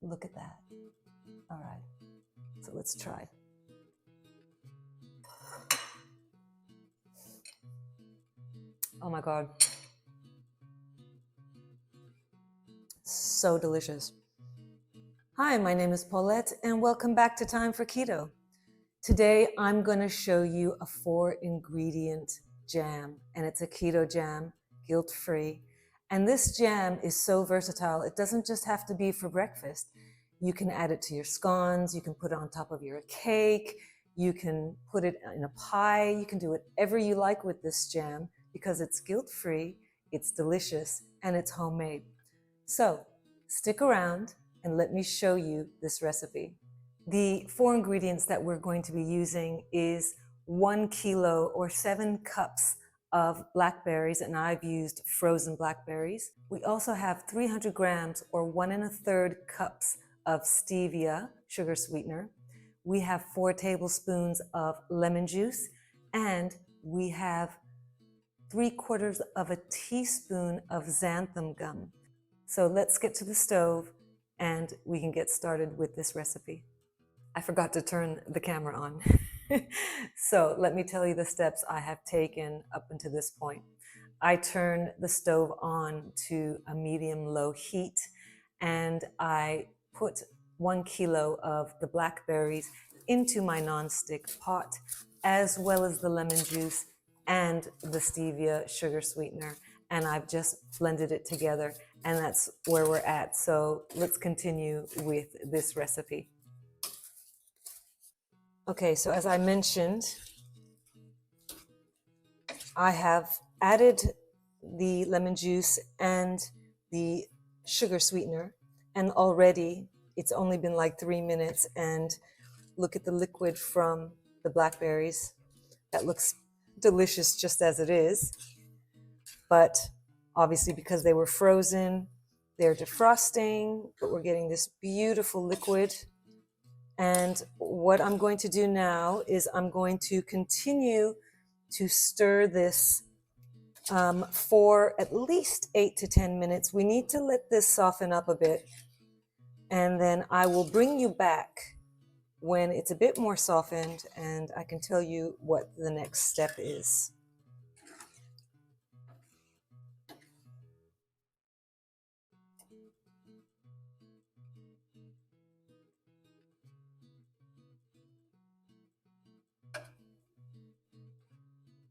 Look at that. All right, so let's try. Oh my God. So delicious. Hi, my name is Paulette, and welcome back to Time for Keto. Today, I'm going to show you a 4-ingredient jam, and it's a keto jam, guilt-free. And this jam is so versatile. It doesn't just have to be for breakfast. You can add it to your scones. You can put it on top of your cake. You can put it in a pie. You can do whatever you like with this jam because it's guilt-free, it's delicious, and it's homemade. So stick around and let me show you this recipe. The 4 ingredients that we're going to be using is 1 kilo or 7 cups of blackberries, and I've used frozen blackberries. We also have 300 grams or 1 1/3 cups of stevia, sugar sweetener. We have 4 tablespoons of lemon juice, and we have 3/4 of a teaspoon of xanthan gum. So let's get to the stove and we can get started with this recipe. I forgot to turn the camera on. So let me tell you the steps I have taken up until this point. I turn the stove on to a medium-low heat, and I put 1 kilo of the blackberries into my nonstick pot, as well as the lemon juice and the stevia sugar sweetener, and I've just blended it together, and that's where we're at. So let's continue with this recipe. Okay, so as I mentioned, I have added the lemon juice and the sugar sweetener, and already it's only been like 3 minutes, and look at the liquid from the blackberries. That looks delicious just as it is, but obviously because they were frozen, they're defrosting, but we're getting this beautiful liquid. And what I'm going to do now is I'm going to continue to stir this for at least 8 to 10 minutes. We need to let this soften up a bit. And then I will bring you back when it's a bit more softened, and I can tell you what the next step is.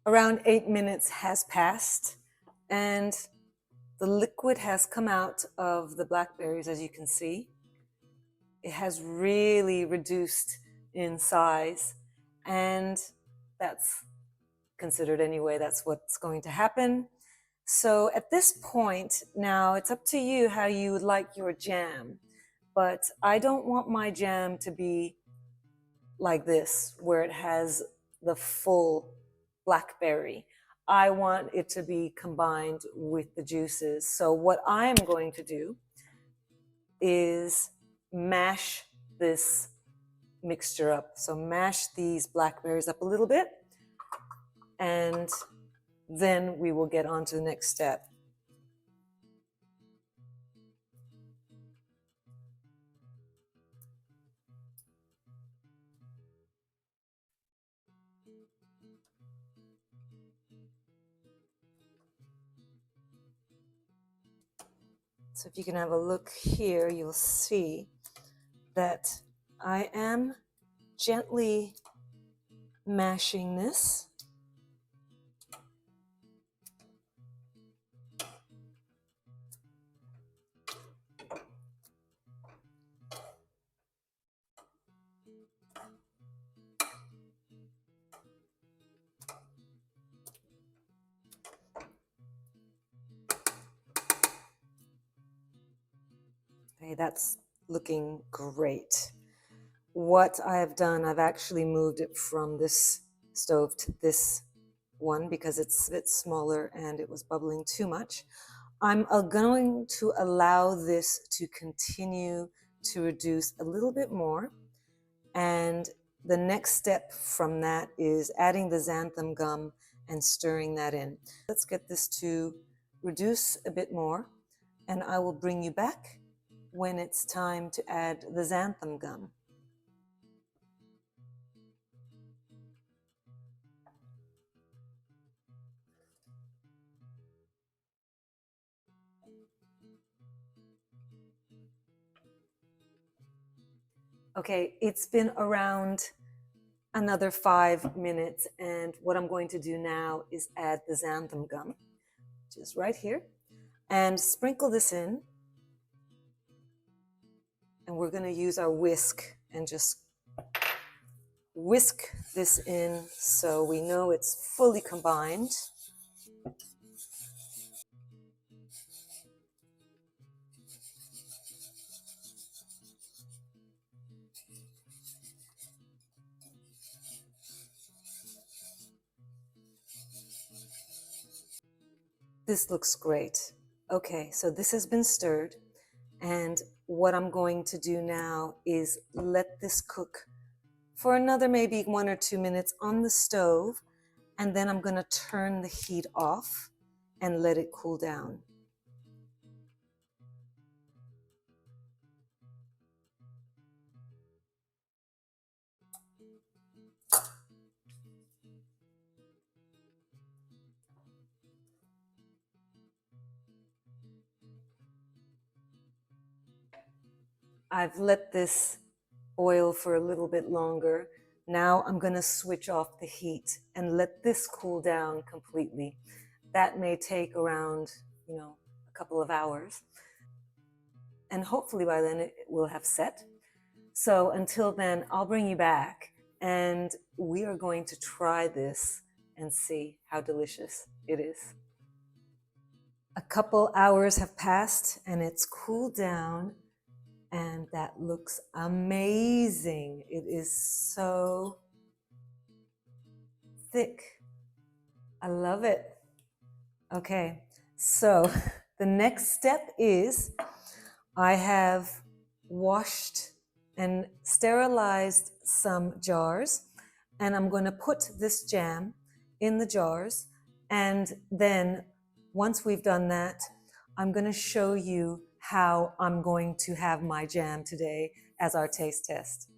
Around 8 minutes has passed, and the liquid has come out of the blackberries, as you can see. It has really reduced in size, and that's considered anyway, that's what's going to happen. So at this point, now it's up to you how you would like your jam, but I don't want my jam to be like this, where it has the full blackberry. I want it to be combined with the juices. So what I'm going to do is mash this mixture up. So mash these blackberries up a little bit, and then we will get on to the next step. So if you can have a look here, you'll see that I am gently mashing this. Okay, that's looking great. What I have done, I've actually moved it from this stove to this one because it's a bit smaller and it was bubbling too much. I'm going to allow this to continue to reduce a little bit more. And the next step from that is adding the xanthan gum and stirring that in. Let's get this to reduce a bit more, and I will bring you back when it's time to add the xanthan gum. Okay, it's been around another 5 minutes, and what I'm going to do now is add the xanthan gum, which is right here, and sprinkle this in. And we're going to use our whisk and just whisk this in so we know it's fully combined. This looks great. Okay, so this has been stirred, and what I'm going to do now is let this cook for another maybe 1 or 2 minutes on the stove, and then I'm going to turn the heat off and let it cool down. I've let this boil for a little bit longer. Now I'm going to switch off the heat and let this cool down completely. That may take around, a couple of hours. And hopefully by then it will have set. So until then, I'll bring you back and we are going to try this and see how delicious it is. A couple hours have passed and it's cooled down, and that looks amazing. It is so thick. I love it. Okay, so the next step is I have washed and sterilized some jars, and I'm going to put this jam in the jars, and then once we've done that, I'm going to show you how I'm going to have my jam today as our taste test.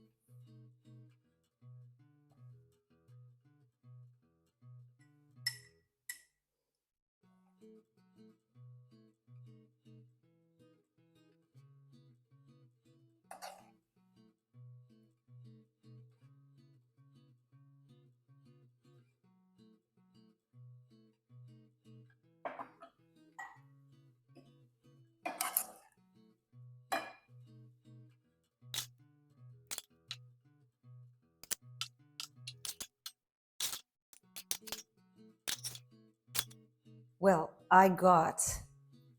Well, I got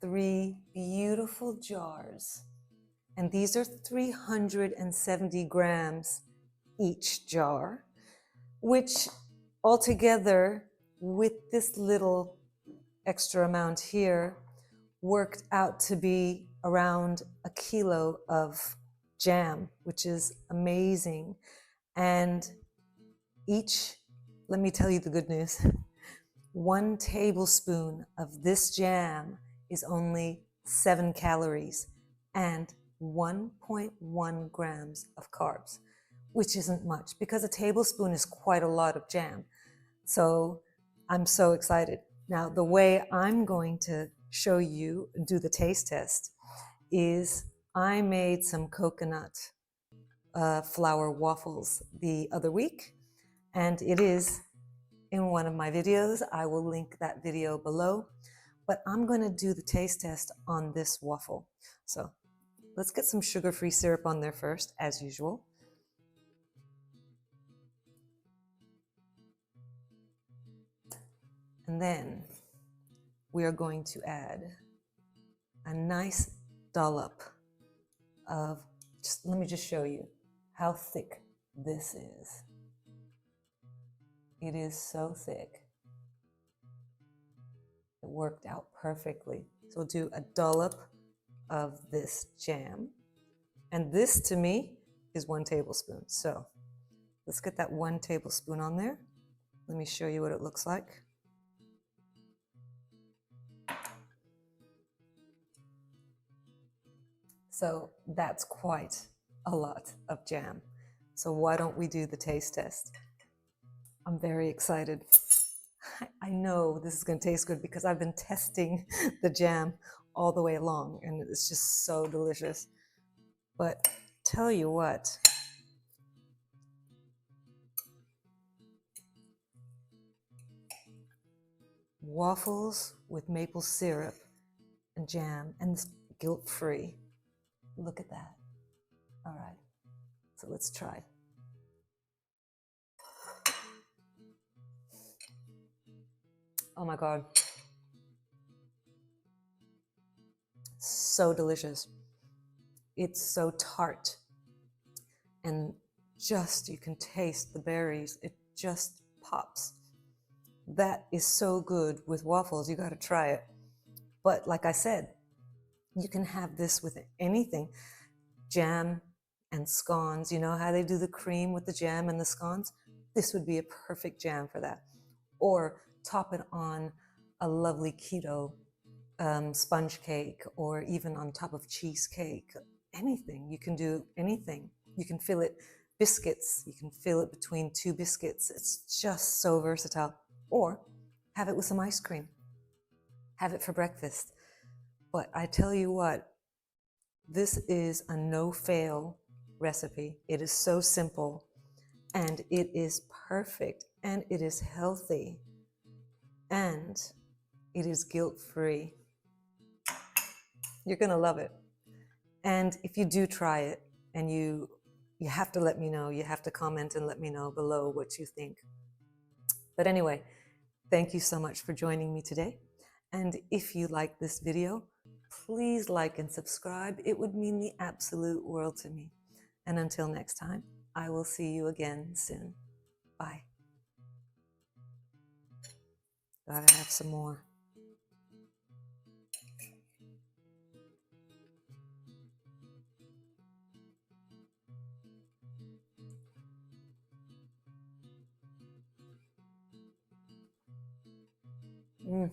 3 beautiful jars, and these are 370 grams each jar, which altogether with this little extra amount here worked out to be around 1 kilo of jam, which is amazing. And let me tell you the good news, 1 tablespoon of this jam is only 7 calories and 1.1 grams of carbs, which isn't much because a tablespoon is quite a lot of jam. So I'm so excited. Now, the way I'm going to show you, do the taste test, is I made some coconut flour waffles the other week, and it is in one of my videos. I will link that video below, but I'm going to do the taste test on this waffle. So let's get some sugar-free syrup on there first, as usual. And then we are going to add a nice dollop of, let me just show you how thick this is. It is so thick. It worked out perfectly. So we'll do a dollop of this jam. And this to me is 1 tablespoon. So let's get that 1 tablespoon on there. Let me show you what it looks like. So that's quite a lot of jam. So why don't we do the taste test? I'm very excited. I know this is going to taste good because I've been testing the jam all the way along and it's just so delicious. But tell you what, waffles with maple syrup and jam, and it's guilt-free. Look at that. All right, so let's try. Oh my God. So delicious. It's so tart. And just, you can taste the berries. It just pops. That is so good with waffles. You got to try it. But like I said, you can have this with anything. Jam and scones. You know how they do the cream with the jam and the scones? This would be a perfect jam for that. Or top it on a lovely keto sponge cake, or even on top of cheesecake. Anything. You can do anything. You can fill it biscuits. You can fill it between two biscuits. It's just so versatile. Or have it with some ice cream. Have it for breakfast. But I tell you what, this is a no-fail recipe. It is so simple, and it is perfect, and it is healthy, and it is guilt-free. You're gonna love it. And if you do try it, and you have to let me know, you have to comment and let me know below what you think. But anyway, thank you so much for joining me today. And if you like this video, please like and subscribe. It would mean the absolute world to me. And until next time, I will see you again soon. Bye. Gotta have some more. Mm.